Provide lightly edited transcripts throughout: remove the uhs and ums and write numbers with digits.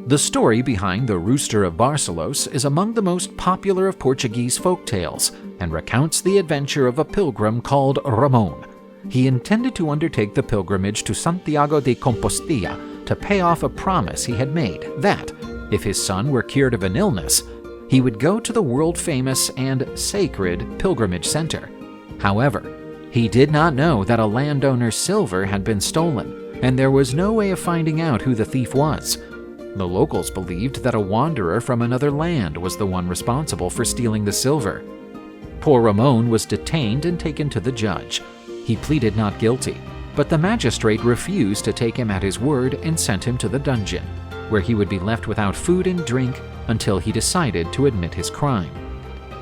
The story behind the Rooster of Barcelos is among the most popular of Portuguese folktales and recounts the adventure of a pilgrim called Ramon. He intended to undertake the pilgrimage to Santiago de Compostela to pay off a promise he had made that, if his son were cured of an illness, he would go to the world-famous and sacred pilgrimage center. However, he did not know that a landowner's silver had been stolen, and there was no way of finding out who the thief was. The locals believed that a wanderer from another land was the one responsible for stealing the silver. Poor Ramon was detained and taken to the judge. He pleaded not guilty, but the magistrate refused to take him at his word and sent him to the dungeon, where he would be left without food and drink until he decided to admit his crime.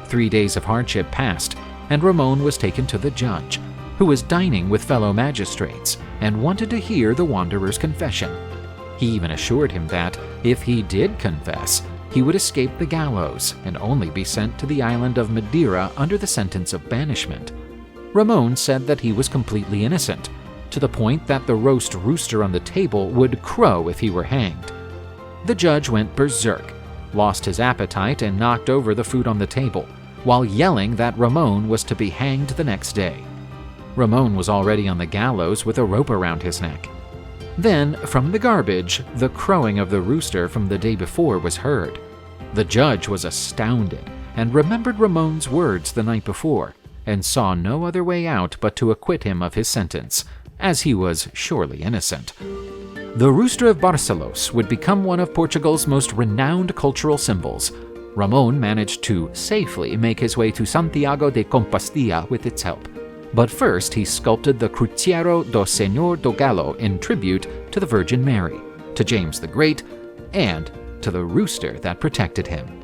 3 days of hardship passed, and Ramon was taken to the judge, who was dining with fellow magistrates and wanted to hear the wanderer's confession. He even assured him that, if he did confess, he would escape the gallows and only be sent to the island of Madeira under the sentence of banishment. Ramon said that he was completely innocent, to the point that the roast rooster on the table would crow if he were hanged. The judge went berserk, lost his appetite, and knocked over the food on the table, while yelling that Ramon was to be hanged the next day. Ramon was already on the gallows with a rope around his neck. Then, from the garbage, the crowing of the rooster from the day before was heard. The judge was astounded and remembered Ramon's words the night before, and saw no other way out but to acquit him of his sentence, as he was surely innocent. The Rooster of Barcelos would become one of Portugal's most renowned cultural symbols. Ramon managed to safely make his way to Santiago de Compostela with its help. But first he sculpted the Cruzeiro do Senhor do Galo in tribute to the Virgin Mary, to James the Great, and to the rooster that protected him.